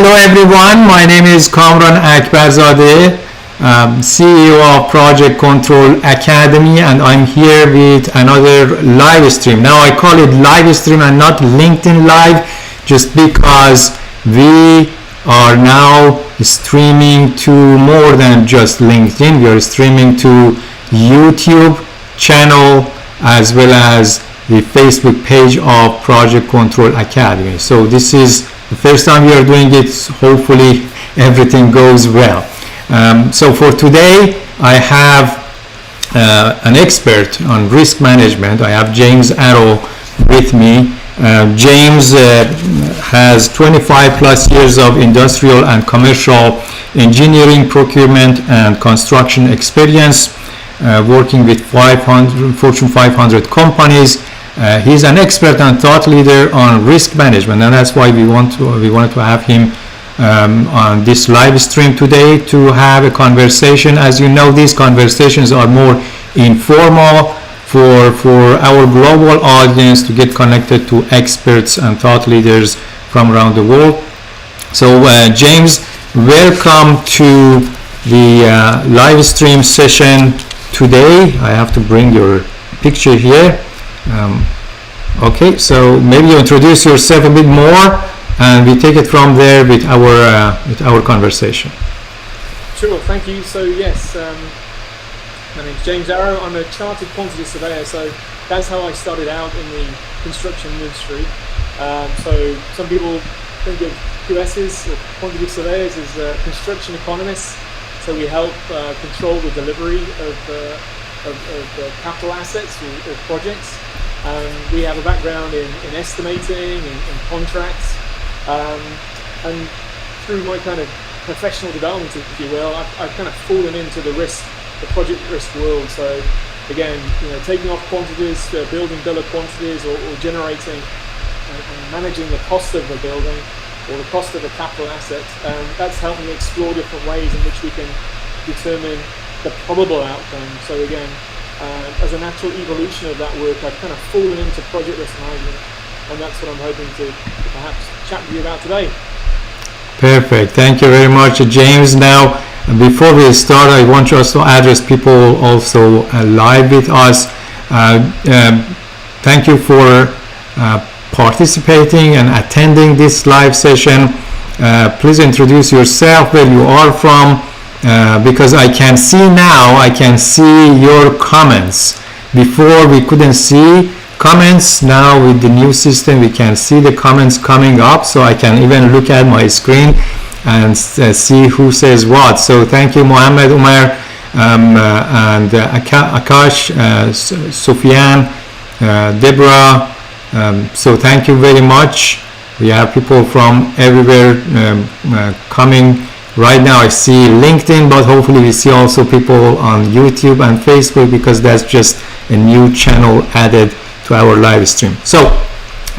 Hello everyone, my name is Kamran Akbarzadeh, CEO of Project Control Academy, and I'm here with another live stream. Now I call it live stream and not LinkedIn Live just because we are now streaming to more than just LinkedIn. We are streaming to YouTube channel as well as the Facebook page of Project Control Academy. So this is the first time we are doing it. Hopefully everything goes well. So for today I have an expert on risk management. I have James Arrow with me. James has 25 plus years of industrial and commercial engineering, procurement and construction experience, working with Fortune 500 companies. He's an expert and thought leader on risk management, and that's why we wanted to have him on this live stream today to have a conversation. As you know, these conversations are more informal for our global audience to get connected to experts and thought leaders from around the world. So James, welcome to the live stream session today. I have to bring your picture here. Okay, so maybe you introduce yourself a bit more and we take it from there with our conversation. Sure, thank you. So yes, my name's James Arrow. I'm a chartered quantity surveyor, so that's how I started out in the construction industry. So some people think of QSs or quantity surveyors as construction economists. So we help control the delivery of capital assets or projects. We have a background in estimating and contracts, and through my kind of professional development, if you will, I've kind of fallen into the project risk world. So again, taking off quantities, building bill of quantities, or generating and managing the cost of the building or the cost of a capital asset. That's helped me explore different ways in which we can determine the probable outcome. So again, as a natural evolution of that work, I've kind of fallen into project risk management, and that's what I'm hoping to perhaps chat with you about today. Perfect. Thank you very much, James. Now, before we start, I want us to address people also live with us. Thank you for participating and attending this live session. Please introduce yourself, where you are from, because I can see your comments. Before we couldn't see comments. Now with the new system we can see the comments coming up, so I can even look at my screen and see who says what. So thank you, Mohammed, Umar, and Akash, Sufyan, Deborah. So thank you very much. We have people from everywhere coming. Right now I see LinkedIn, but hopefully we see also people on YouTube and Facebook, because that's just a new channel added to our live stream. So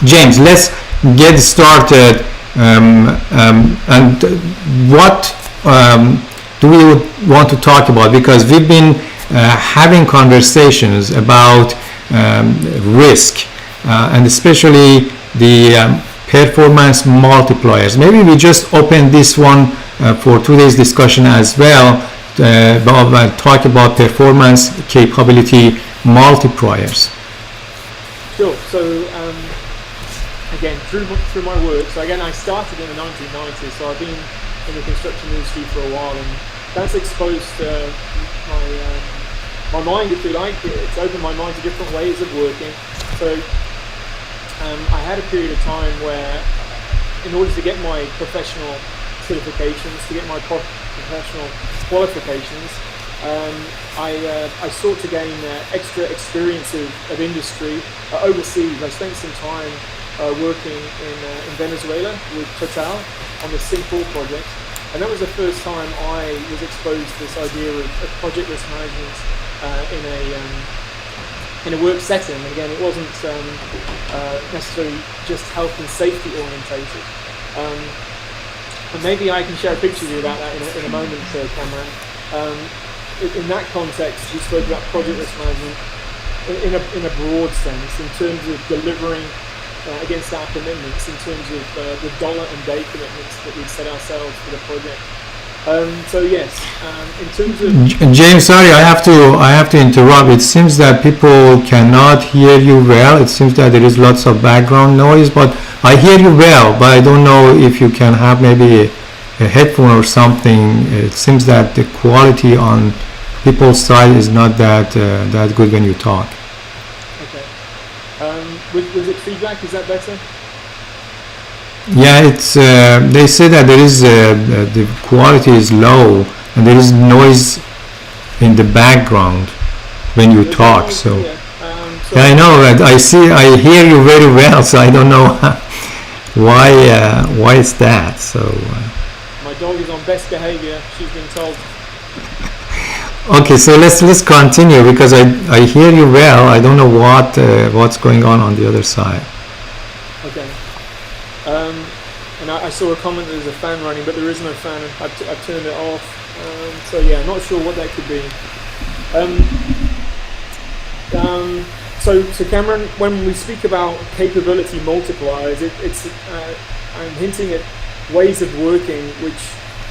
James, let's get started. And what do we want to talk about? Because we've been having conversations about risk, and especially the performance multipliers. Maybe we just open this one for today's discussion as well, talk about performance capability multipliers. Sure. So again, through my work, so again I started in the 1990s, so I've been in the construction industry for a while, and that's exposed my mind, if you like. It's opened my mind to different ways of working. So I had a period of time where, in order to get my professional certifications, to get my professional qualifications, I sought to gain extra experience of industry overseas. I spent some time working in Venezuela with Total on the Singapore project, and that was the first time I was exposed to this idea of project risk management in a work setting. And again, it wasn't necessarily just health and safety orientated. And maybe I can share a picture with you about that in a moment, Kamran. In that context, we spoke about project risk management in a broad sense, in terms of delivering against our commitments in terms of the dollar and day commitments that we set ourselves for the project. So yes, in terms of James, sorry, I have to interrupt. It seems that people cannot hear you well. It seems that there is lots of background noise, but I hear you well. But I don't know if you can have maybe a headphone or something. It seems that the quality on people's side is not that good when you talk. Okay. Was it feedback? Is that better? Yeah, it's they say that there is the quality is low and there is noise in the background when you talk. So Yeah, yeah, I know that. I hear you very well. So I don't know why it's that. So my dog is on best behavior. She's been told. okay, so let's continue because I hear you well. I don't know what's going on the other side. Okay. And I saw a comment that there's a fan running, but there is no fan. I've turned it off. So yeah, not sure what that could be. So Kamran, when we speak about capability multipliers, I'm hinting at ways of working which,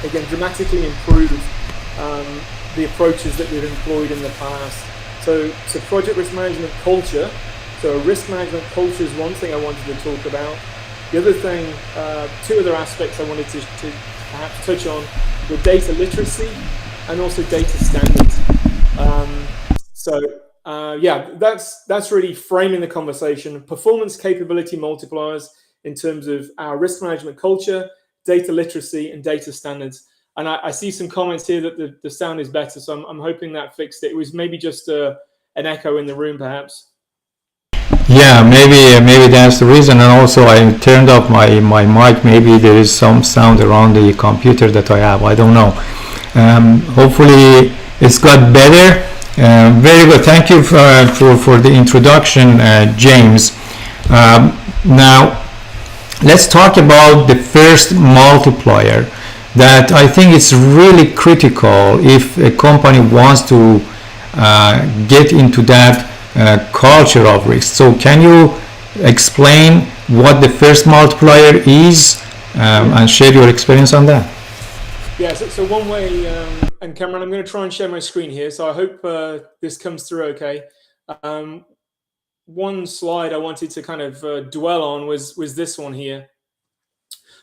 again, dramatically improve the approaches that we've employed in the past. So project risk management culture. So risk management culture is one thing I wanted to talk about. The other thing, two other aspects I wanted to perhaps touch on were data literacy and also data standards. Yeah, that's really framing the conversation. Performance capability multipliers in terms of our risk management culture, data literacy, and data standards. And I see some comments here that the sound is better, so I'm hoping that fixed it. It was maybe just an echo in the room, perhaps. Yeah, maybe that's the reason. And also, I turned off my mic. Maybe there is some sound around the computer that I have. I don't know. Hopefully, it's got better. Very good. Thank you for the introduction, James. Now, let's talk about the first multiplier. That I think it's really critical if a company wants to get into that culture of risk. So can you explain what the first multiplier is and share your experience on that? Yeah, so one way, and Kamran, I'm going to try and share my screen here, so I hope this comes through okay. One slide I wanted to kind of dwell on was this one here.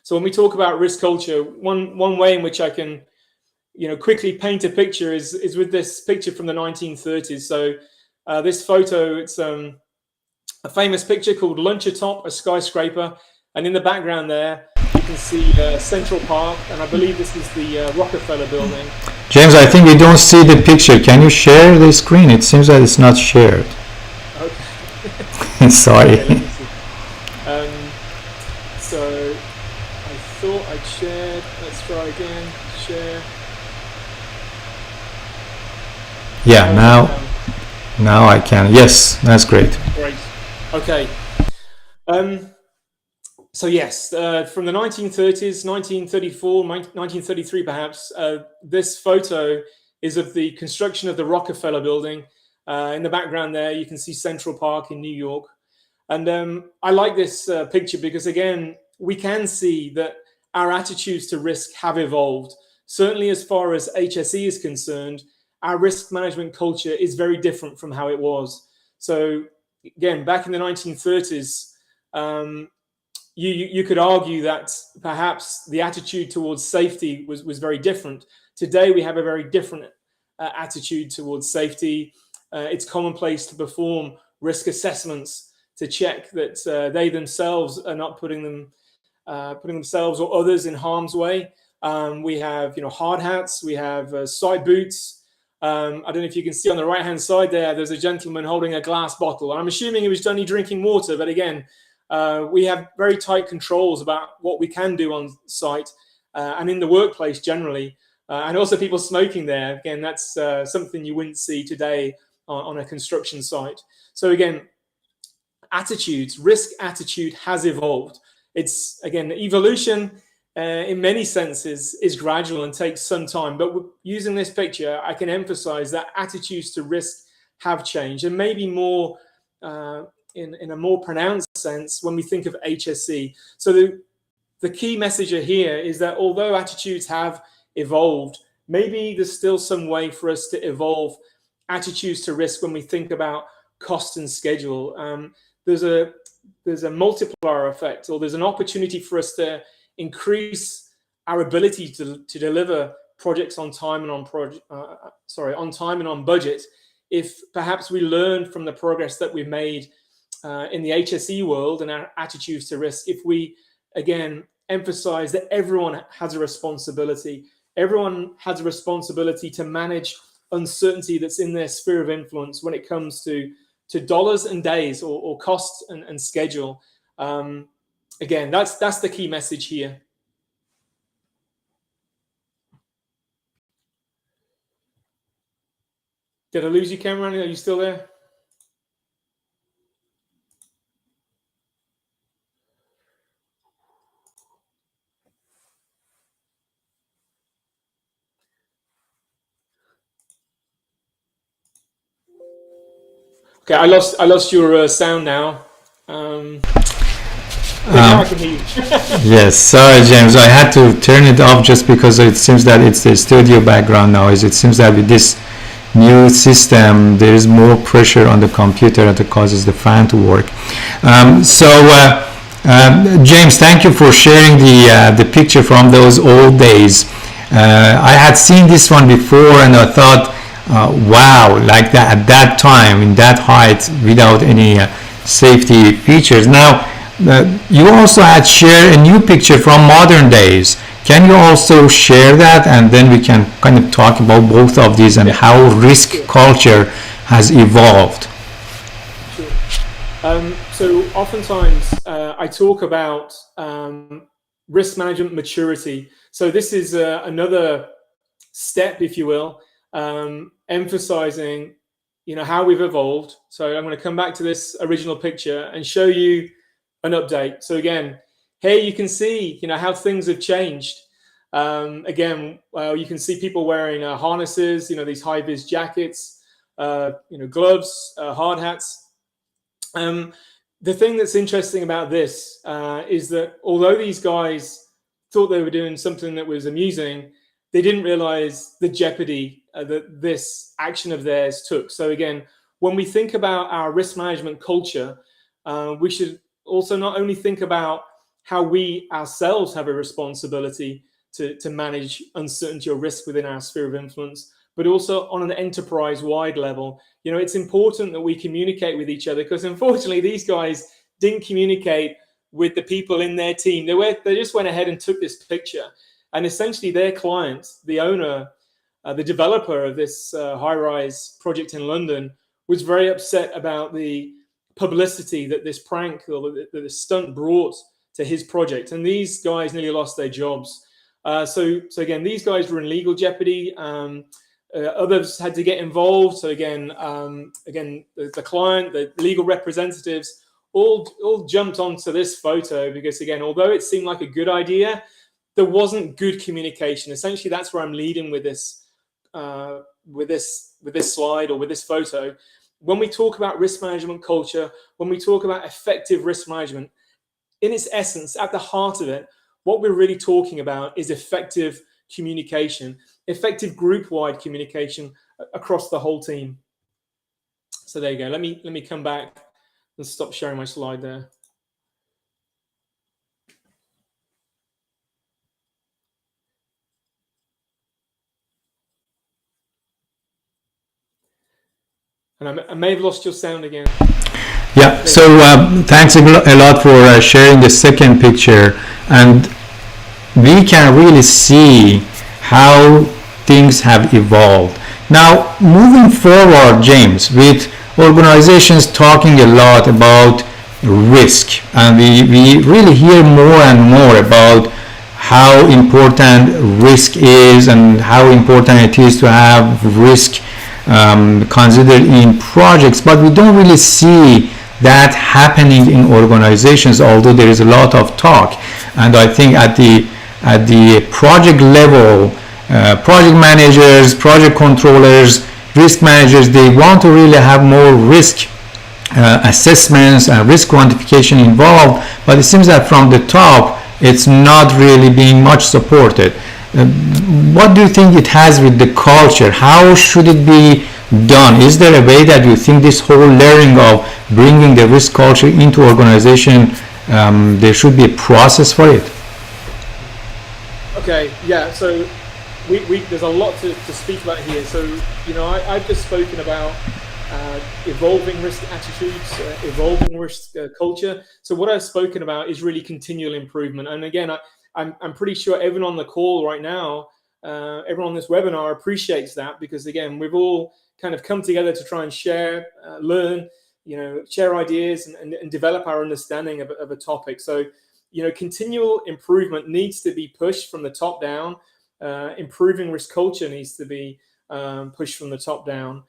So when we talk about risk culture, one way in which I can quickly paint a picture is with this picture from the 1930s. So this photo, it's a famous picture called Lunch Atop a Skyscraper, and in the background there you can see Central Park, and I believe this is the Rockefeller building. James, I think we don't see the picture. Can you share the screen? It seems that it's not shared. Okay. Sorry. Okay, so I thought I'd shared. Let's try again. Share. Yeah, now I can. Yes, that's great. Great. Okay. So yes, from the 1930s, 1934, 1933 perhaps, this photo is of the construction of the Rockefeller building. In the background there, you can see Central Park in New York. And I like this picture because, again, we can see that our attitudes to risk have evolved. Certainly as far as HSE is concerned, our risk management culture is very different from how it was. So again, back in the 1930s, you could argue that perhaps the attitude towards safety was very different. Today, we have a very different attitude towards safety. It's commonplace to perform risk assessments to check that they themselves are not putting themselves or others in harm's way. We have hard hats, we have side boots. I don't know if you can see on the right-hand side there's a gentleman holding a glass bottle. I'm assuming he was only drinking water, but again, we have very tight controls about what we can do on site and in the workplace generally. And also people smoking there. Again, that's something you wouldn't see today on a construction site. So again, risk attitude has evolved. It's, again, evolution in many senses is gradual and takes some time. But using this picture, I can emphasize that attitudes to risk have changed, and maybe more in a more pronounced sense when we think of HSE. So the key message here is that although attitudes have evolved, maybe there's still some way for us to evolve attitudes to risk when we think about cost and schedule. There's a multiplier effect, or there's an opportunity for us to increase our ability to deliver projects on time and on budget, if perhaps we learn from the progress that we've made in the HSE world and our attitudes to risk. If we again emphasize that everyone has a responsibility, everyone has a responsibility to manage uncertainty that's in their sphere of influence when it comes to dollars and days, or cost and schedule. Again, that's the key message here. Did I lose you, Kamran? Are you still there? Okay, I lost your sound now. Now I can hear you. Yes, sorry, James. I had to turn it off just because it seems that it's the studio background noise. It seems that with this new system, there is more pressure on the computer and it causes the fan to work. James, thank you for sharing the picture from those old days. I had seen this one before, and I thought, wow, like that at that time, in that height, without any safety features. Now, you also had shared a new picture from modern days. Can you also share that, and then we can kind of talk about both of these and how risk culture has evolved? Sure. So oftentimes I talk about risk management maturity. So this is another step, if you will, emphasizing, how we've evolved. So I'm going to come back to this original picture and show you an update. So again, here you can see, how things have changed. Again, you can see people wearing harnesses, these high-vis jackets, gloves, hard hats. The thing that's interesting about this is that although these guys thought they were doing something that was amusing, they didn't realize the jeopardy that this action of theirs took. So again, when we think about our risk management culture, we should also not only think about how we ourselves have a responsibility to manage uncertainty or risk within our sphere of influence, but also on an enterprise-wide level. It's important that we communicate with each other, because unfortunately these guys didn't communicate with the people in their team. They just went ahead and took this picture, and essentially their client, the owner, the developer of this high-rise project in London, was very upset about the publicity that this prank or that this stunt brought to his project, and these guys nearly lost their jobs. So again, these guys were in legal jeopardy. Others had to get involved. So again, the client, the legal representatives, all jumped onto this photo because, again, although it seemed like a good idea, there wasn't good communication. Essentially, that's where I'm leading with this slide or with this photo. When we talk about risk management culture, when we talk about effective risk management, in its essence, at the heart of it, what we're really talking about is effective communication, effective group-wide communication across the whole team. So there you go. Let me come back and stop sharing my slide there. And I may have lost your sound again. Yeah, so thanks a lot for sharing the second picture, and we can really see how things have evolved. Now, moving forward, James, with organizations talking a lot about risk, and we really hear more and more about how important risk is and how important it is to have risk considered in projects, but we don't really see that happening in organizations, although there is a lot of talk. And I think at the project level, project managers, project controllers, risk managers, they want to really have more risk assessments and risk quantification involved, but it seems that from the top it's not really being much supported. What do you think it has with the culture? How should it be done? Is there a way that you think this whole learning of bringing the risk culture into organization, there should be a process for it? Okay, yeah, so there's a lot to speak about here. So, I've just spoken about evolving risk attitudes, evolving risk culture. So what I've spoken about is really continual improvement. And again, I'm pretty sure everyone on the call right now, everyone on this webinar appreciates that, because again, we've all kind of come together to try and share, learn, share ideas and develop our understanding of a topic. So, continual improvement needs to be pushed from the top down. Improving risk culture needs to be pushed from the top down.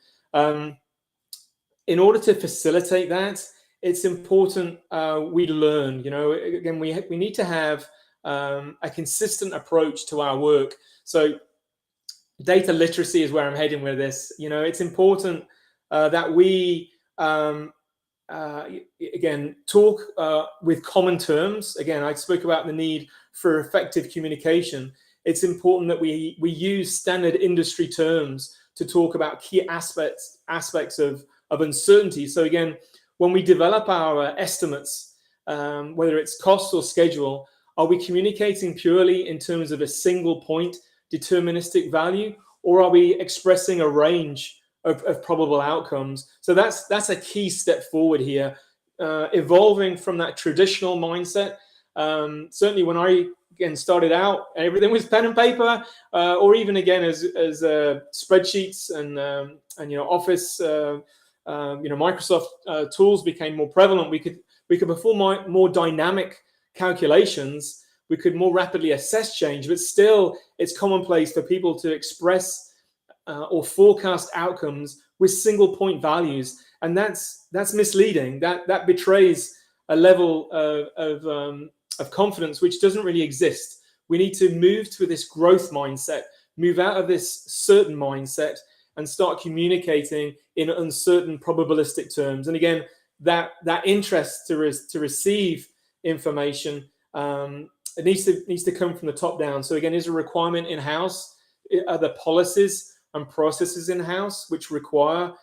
In order to facilitate that, it's important we learn. Again, we need to have a consistent approach to our work. So data literacy is where I'm heading with this. It's important that we again talk with common terms. Again, I spoke about the need for effective communication. It's important that we use standard industry terms to talk about key aspects of uncertainty. So again, when we develop our estimates, whether it's cost or schedule, are we communicating purely in terms of a single point deterministic value, or are we expressing a range of probable outcomes? So that's a key step forward here, evolving from that traditional mindset. Certainly when I again started out, everything was pen and paper, or even again as spreadsheets and Office, Microsoft tools became more prevalent. We could perform more dynamic calculations. We could more rapidly assess change, but still it's commonplace for people to express or forecast outcomes with single point values, and that's misleading. That betrays a level of confidence which doesn't really exist. We need to move to this growth mindset, move out of this certain mindset, and start communicating in uncertain probabilistic terms. And again, that interest to receive information, it needs to come from the top down. So again, is a requirement in-house. Are there policies and processes in-house which require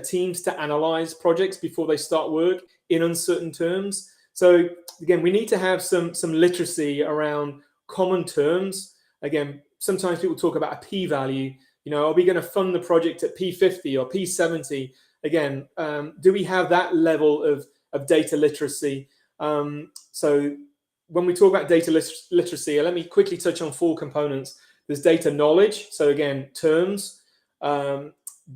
teams to analyze projects before they start work in uncertain terms? So again, we need to have some literacy around common terms. Again, sometimes people talk about a p-value. Are we going to fund the project at P50 or P70? Again, do we have that level of data literacy? So when we talk about data literacy, let me quickly touch on 4 components. There's data knowledge. So again, terms.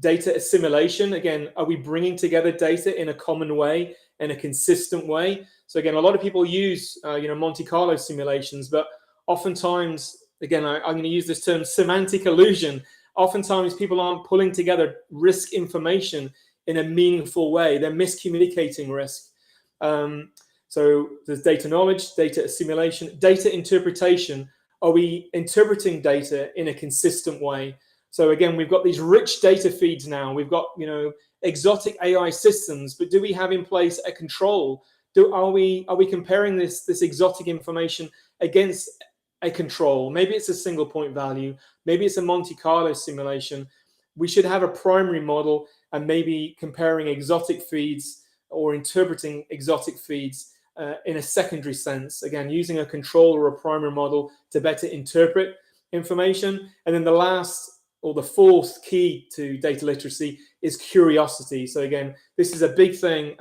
Data assimilation. Again, are we bringing together data in a common way, in a consistent way? So again, a lot of people use Monte Carlo simulations, but oftentimes, again, I'm going to use this term semantic illusion. Oftentimes people aren't pulling together risk information in a meaningful way. They're miscommunicating risk. So there's data knowledge, data assimilation, data interpretation. Are we interpreting data in a consistent way? So again, we've got these rich data feeds now. We've got, exotic AI systems, but do we have in place a control? Are we comparing this exotic information against a control? Maybe it's a single point value. Maybe it's a Monte Carlo simulation. We should have a primary model and maybe comparing exotic feeds or interpreting exotic feeds in a secondary sense. Again, using a control or a primary model to better interpret information. And then the last, or the fourth key to data literacy is curiosity. So again, this is a big thing.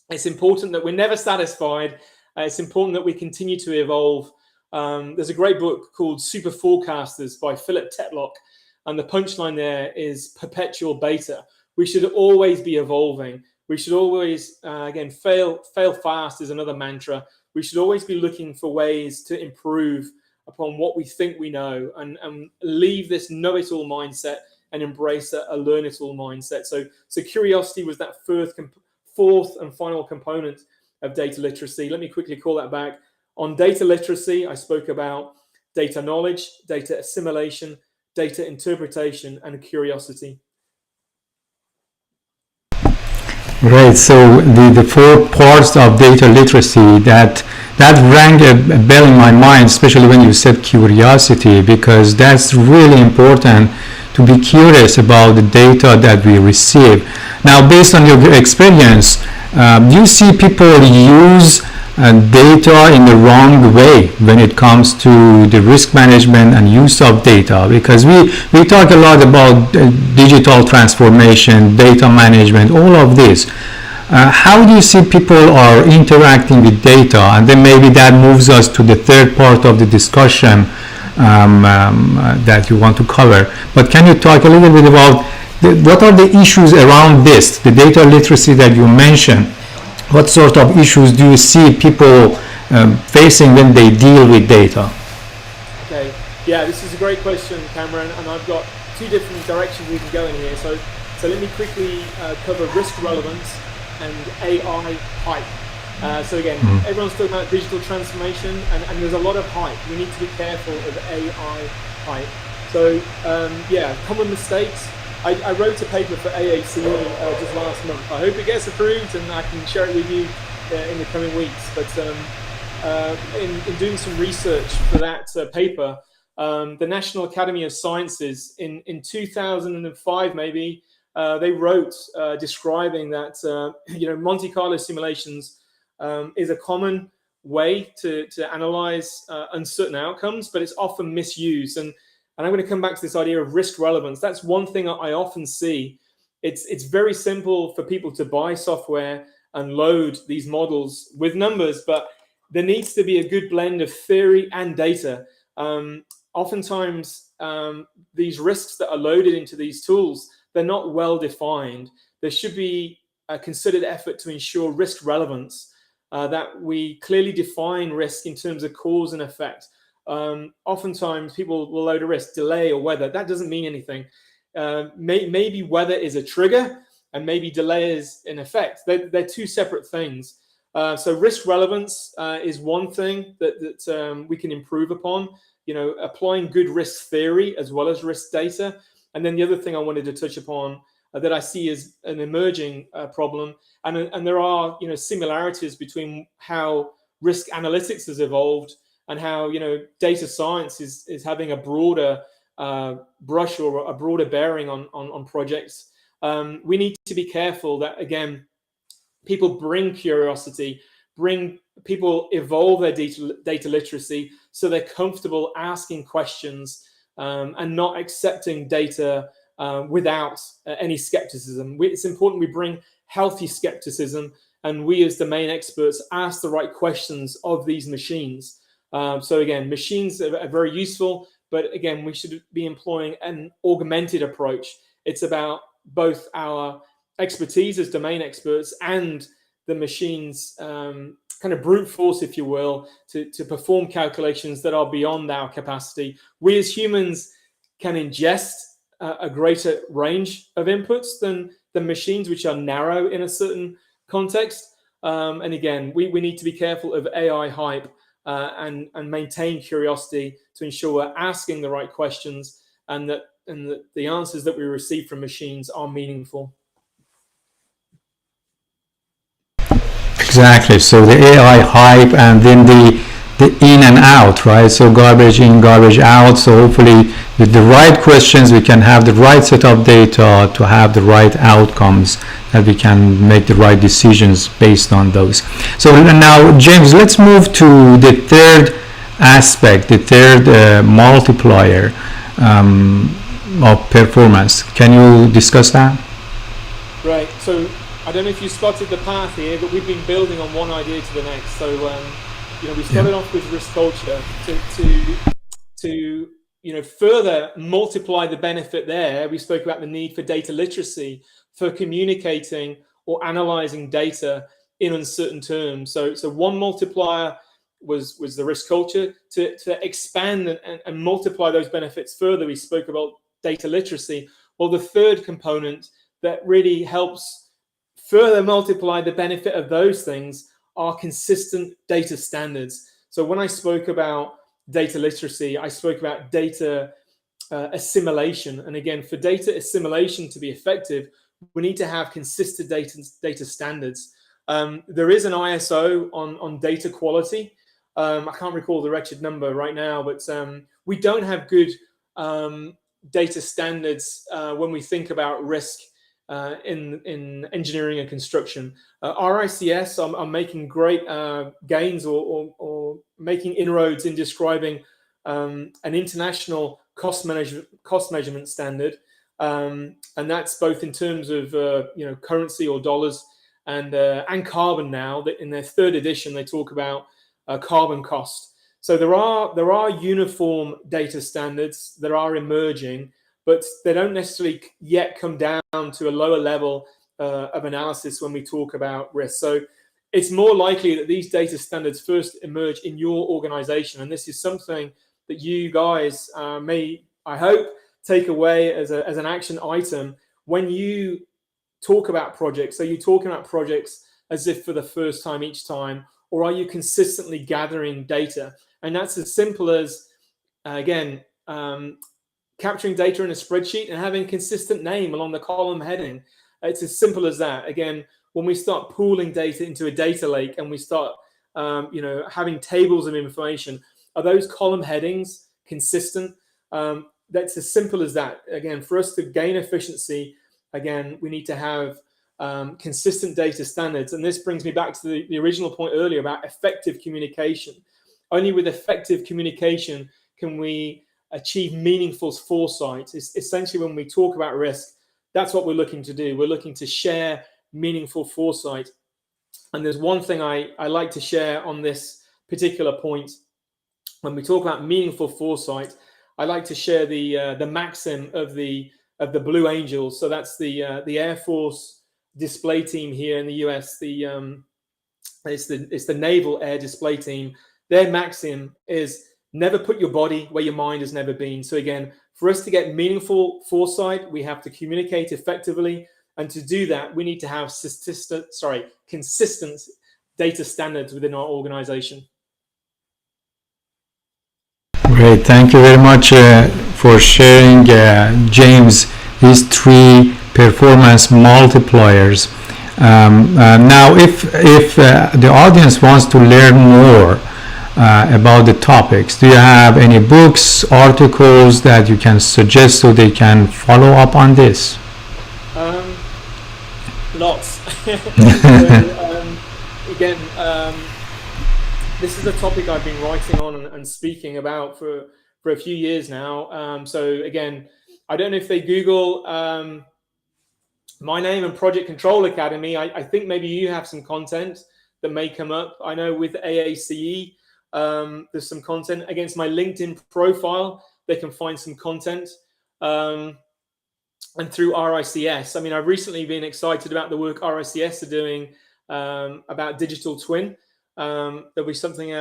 It's important that we're never satisfied. It's important that we continue to evolve. There's a great book called Super Forecasters by Philip Tetlock, and the punchline there is perpetual beta. We should always be evolving. We should always, again, fail fast is another mantra. We should always be looking for ways to improve upon what we think we know, and leave this know-it-all mindset and embrace a learn-it-all mindset. So curiosity was that fourth and final component of data literacy. Let me quickly call that back. On data literacy, I spoke about data knowledge, data assimilation, data interpretation, and curiosity. Right. So the four parts of data literacy that rang a bell in my mind, especially when you said curiosity, because that's really important to be curious about the data that we receive. Now, based on your experience, do you see people use data in the wrong way when it comes to the risk management and use of data? Because we talk a lot about digital transformation, data management, all of this. How do you see people are interacting with data? And then maybe that moves us to the third part of the discussion that you want to cover. But can you talk a little bit about what are the issues around this, the data literacy that you mentioned? What sort of issues do you see people facing when they deal with data? Okay, yeah, this is a great question, Kamran, and I've got two different directions we can go in here. So let me quickly cover risk relevance and AI hype. So again, everyone's talking about digital transformation, and there's a lot of hype. We need to be careful of AI hype. So yeah, common mistakes. I wrote a paper for AACE just last month. I hope it gets approved and I can share it with you in the coming weeks. But in doing some research for that paper, the National Academy of Sciences in 2005 maybe, they wrote describing that Monte Carlo simulations is a common way to analyze uncertain outcomes, but it's often misused. And I'm going to come back to this idea of risk relevance. That's one thing I often see. It's very simple for people to buy software and load these models with numbers, but there needs to be a good blend of theory and data. Oftentimes, these risks that are loaded into these tools, they're not well defined. There should be a considered effort to ensure risk relevance, that we clearly define risk in terms of cause and effect. Oftentimes people will load a risk, delay or weather. That doesn't mean anything. Maybe weather is a trigger and maybe delay is an effect. They're two separate things. So risk relevance is one thing that we can improve upon, applying good risk theory as well as risk data. And then the other thing I wanted to touch upon that I see as an emerging problem, and there are similarities between how risk analytics has evolved and how data science is having a broader brush or a broader bearing on projects. We need to be careful that, again, people bring curiosity, people evolve their data literacy so they're comfortable asking questions and not accepting data without any skepticism. It's important we bring healthy skepticism, and we as domain experts ask the right questions of these machines. So again, machines are very useful, but again, we should be employing an augmented approach. It's about both our expertise as domain experts and the machines kind of brute force, if you will, to perform calculations that are beyond our capacity. We as humans can ingest a greater range of inputs than the machines, which are narrow in a certain context. And again, we need to be careful of AI hype and maintain curiosity to ensure we're asking the right questions and that the answers that we receive from machines are meaningful. Exactly. So the AI hype and then the in and out, right? So garbage in, garbage out. So hopefully with the right questions, we can have the right set of data to have the right outcomes, that we can make the right decisions based on those. So now, James, let's move to the third aspect, the third multiplier of performance. Can you discuss that? Right. So I don't know if you spotted the path here, but we've been building on one idea to the next. So we started off with risk culture to further multiply the benefit there. We spoke about the need for data literacy for communicating or analyzing data in uncertain terms. So one multiplier was the risk culture. To expand and multiply those benefits further, we spoke about data literacy. Well, the third component that really helps further multiply the benefit of those things are consistent data standards. So when I spoke about data literacy, I spoke about data assimilation. And again, for data assimilation to be effective, we need to have consistent data standards. There is an ISO on data quality. I can't recall the wretched number right now, but we don't have good data standards when we think about risk in engineering and construction. RICS are making great gains or making inroads in describing an international cost measurement standard, and that's both in terms of currency or dollars and carbon. Now that in their third edition they talk about carbon cost. So there are uniform data standards that are emerging, but they don't necessarily yet come down to a lower level of analysis when we talk about risk. So it's more likely that these data standards first emerge in your organization, and this is something that you guys may, I hope, take away as an action item when you talk about projects. So you're talking about projects as if for the first time each time, or are you consistently gathering data? And that's as simple as, again, capturing data in a spreadsheet and having a consistent name along the column heading. It's as simple as that. Again, when we start pooling data into a data lake and we start having tables of information, are those column headings consistent? That's as simple as that. Again, for us to gain efficiency, again, we need to have consistent data standards. And this brings me back to the original point earlier about effective communication. Only with effective communication can we achieve meaningful foresight. It's essentially, when we talk about risk, that's what we're looking to do. We're looking to share meaningful foresight. And there's one thing I like to share on this particular point. When we talk about meaningful foresight, I like to share the maxim of the Blue Angels. So that's the Air Force display team here in the US. It's the Naval Air Display Team. Their maxim is never put your body where your mind has never been. So again, for us to get meaningful foresight, we have to communicate effectively. And to do that, we need to have consistent data standards within our organization. Great. Thank you very much for sharing, James, these three performance multipliers. Now, if the audience wants to learn more about the topics, do you have any books, articles that you can suggest so they can follow up on this? Lots. Again, this is a topic I've been writing on and speaking about for a few years now. So again, I don't know if they Google my name and Project Control Academy. I think maybe you have some content that may come up. I know with AACE, there's some content. Against my LinkedIn profile, they can find some content. And through RICS, I mean, I've recently been excited about the work RICS are doing about digital twin. There'll be something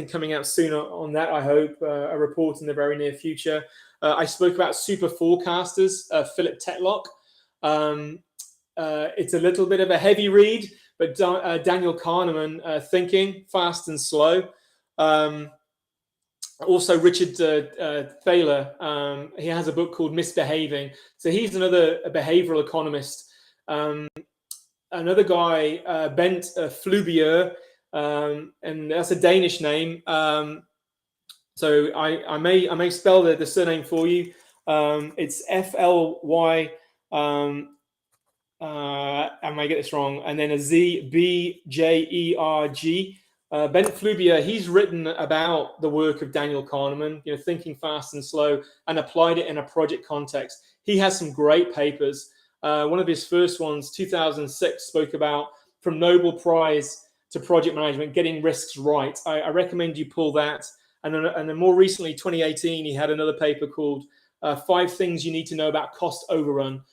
coming out soon on that, I hope, a report in the very near future. I spoke about super forecasters, Philip Tetlock. It's a little bit of a heavy read, but Daniel Kahneman, Thinking Fast and Slow. Also Richard Thaler, he has a book called Misbehaving. So he's another behavioral economist. Another guy, Bent Flubier, and that's a Danish name. So I may spell the surname for you. It's FLY. I might get this wrong, and then a ZBJERG. Bent Flubier, he's written about the work of Daniel Kahneman, Thinking Fast and Slow, and applied it in a project context. He has some great papers. One of his first ones, 2006, spoke about from Nobel Prize to project management, getting risks right. I recommend you pull that. And then more recently, 2018, he had another paper called 5 Things You Need to Know About Cost Overrun.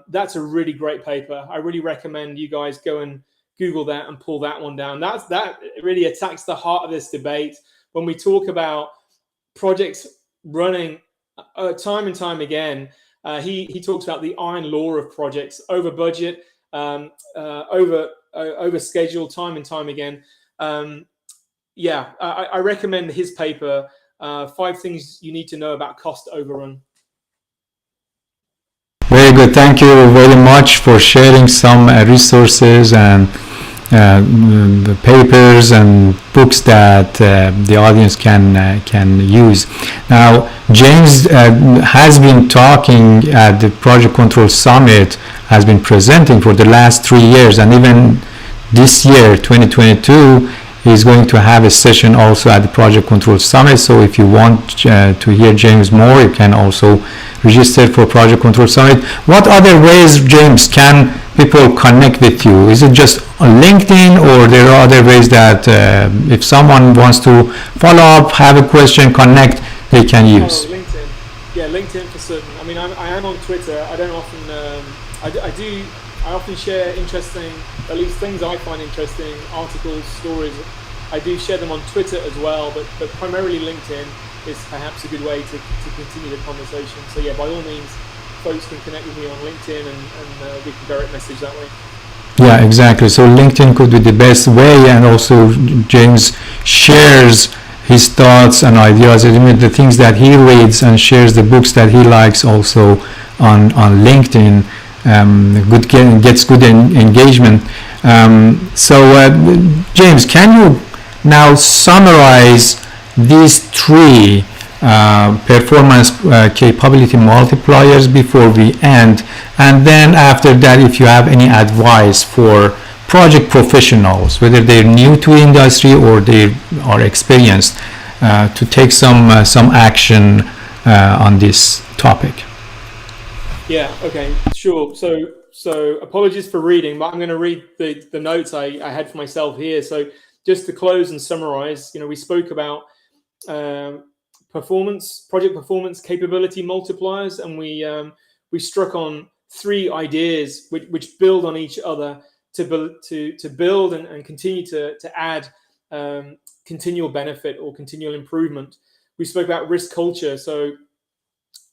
That's a really great paper. I really recommend you guys go and Google that and pull that one down. That really attacks the heart of this debate. When we talk about projects running time and time again, he talks about the iron law of projects: over budget, over schedule, time and time again. I recommend his paper, 5 Things You Need to Know About Cost Overrun. Very good. Thank you very much for sharing some resources and the papers and books that the audience can use. Now, James has been talking at the Project Control Summit, has been presenting for the last 3 years, and even this year, 2022, he's going to have a session also at the Project Control Summit. So if you want to hear James more, you can also register for Project Control Summit. What other ways, James, can people connect with you? Is it just on LinkedIn, or there are other ways that if someone wants to follow up, have a question, connect, they can use? Oh, LinkedIn. Yeah, LinkedIn for certain. I mean, I am on Twitter. I don't often, I often share interesting, at least things I find interesting, articles, stories. I do share them on Twitter as well, but primarily LinkedIn is perhaps a good way to continue the conversation. So yeah, by all means, folks can connect with me on LinkedIn, and we can direct message that way. Yeah, exactly. So LinkedIn could be the best way, and also James shares his thoughts and ideas, the things that he reads, and shares the books that he likes also on LinkedIn. Gets good engagement. So James, can you now summarize these 3 performance capability multipliers before we end, and then after that, if you have any advice for project professionals, whether they're new to industry or they are experienced, to take some action on this topic? Yeah, okay, sure. So apologies for reading, but I'm going to read the notes I had for myself here. So just to close and summarize, we spoke about project performance capability multipliers, and we struck on 3 ideas which build on each other to build and continue to add continual benefit or continual improvement. We spoke about risk culture. So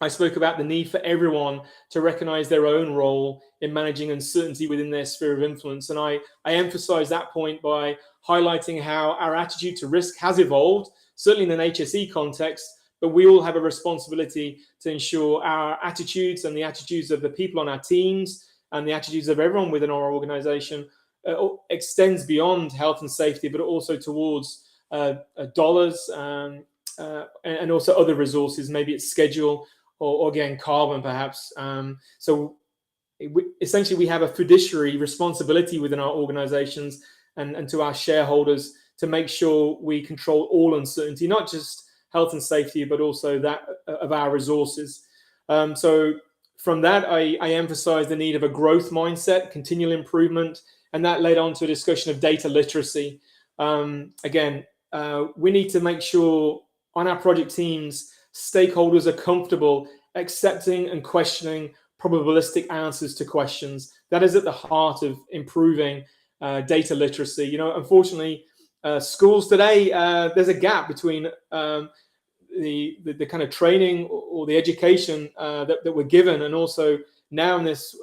I spoke about the need for everyone to recognize their own role in managing uncertainty within their sphere of influence. And I emphasize that point by highlighting how our attitude to risk has evolved, certainly in an HSE context, but we all have a responsibility to ensure our attitudes and the attitudes of the people on our teams and the attitudes of everyone within our organization extends beyond health and safety, but also towards dollars and also other resources. Maybe it's schedule, or again, carbon perhaps. So essentially we have a fiduciary responsibility within our organizations and to our shareholders to make sure we control all uncertainty, not just health and safety, but also that of our resources. So from that, I emphasize the need of a growth mindset, continual improvement, and that led on to a discussion of data literacy. Again, we need to make sure on our project teams, stakeholders are comfortable accepting and questioning probabilistic answers to questions. That is at the heart of improving data literacy. Unfortunately, schools today, there's a gap between the kind of training or the education that we're given, and also now in this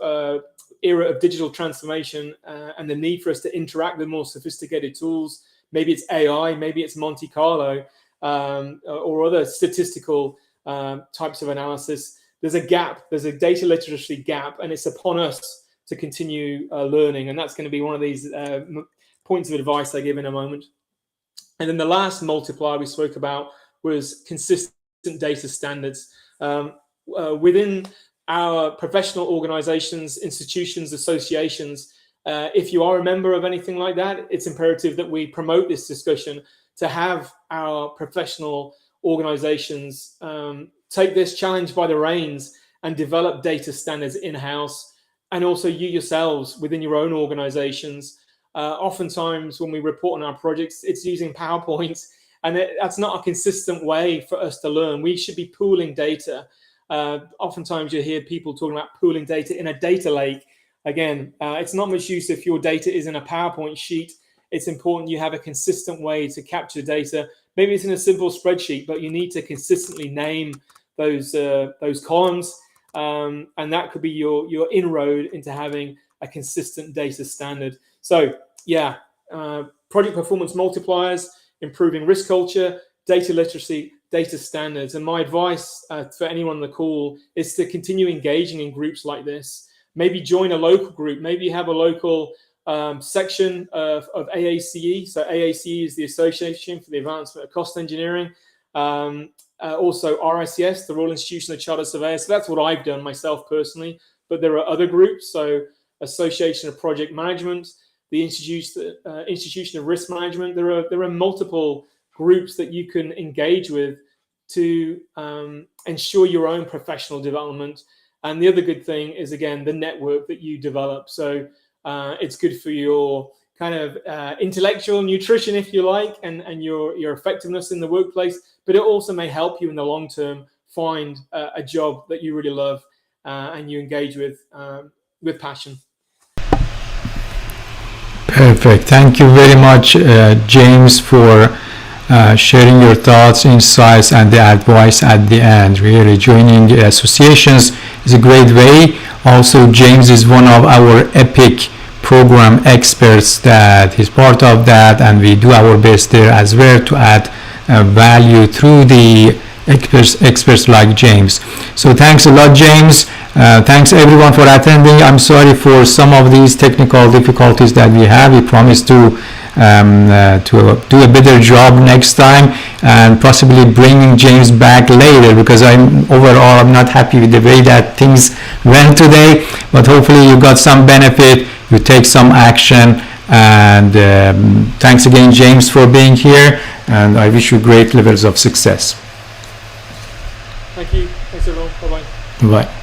era of digital transformation and the need for us to interact with more sophisticated tools. Maybe it's AI, maybe it's Monte Carlo, or other statistical types of analysis. There's a gap, there's a data literacy gap, and it's upon us to continue learning. And that's going to be one of these points of advice I give in a moment. And then the last multiplier we spoke about was consistent data standards. Within our professional organizations, institutions, associations, if you are a member of anything like that, it's imperative that we promote this discussion to have our professional organizations take this challenge by the reins and develop data standards in-house, and also you yourselves within your own organizations. Oftentimes when we report on our projects, it's using PowerPoint, and that's not a consistent way for us to learn. We should be pooling data. Oftentimes you hear people talking about pooling data in a data lake. Again, it's not much use if your data is in a PowerPoint sheet. It's important you have a consistent way to capture data. Maybe it's in a simple spreadsheet, but you need to consistently name those columns, and that could be your inroad into having a consistent data standard. So yeah, project performance multipliers, improving risk culture, data literacy, data standards. And my advice for anyone on the call is to continue engaging in groups like this. Maybe join a local group. Maybe have a local section of AACE. So AACE is the Association for the Advancement of Cost Engineering. Also RICS, the Royal Institution of Chartered Surveyors. So that's what I've done myself personally. But there are other groups. So Association of Project Management, the Institution of Risk Management. There are multiple groups that you can engage with to ensure your own professional development. And the other good thing is, again, the network that you develop. So it's good for your kind of intellectual nutrition, if you like, and your effectiveness in the workplace. But it also may help you in the long term find a job that you really love and you engage with passion. Perfect. Thank you very much, James, for sharing your thoughts, insights, and the advice at the end. Really, joining associations is a great way. Also, James is one of our EPIC program experts that he's part of that, and we do our best there as well to add value through the experts like James. So thanks a lot, James. Thanks everyone for attending. I'm sorry for some of these technical difficulties that we have. We promise to do a better job next time, and possibly bringing James back later, because I'm not happy with the way that things went today, but hopefully you got some benefit, you take some action, and thanks again, James, for being here, and I wish you great levels of success. Thank you. Thanks everyone. Bye-bye. Bye.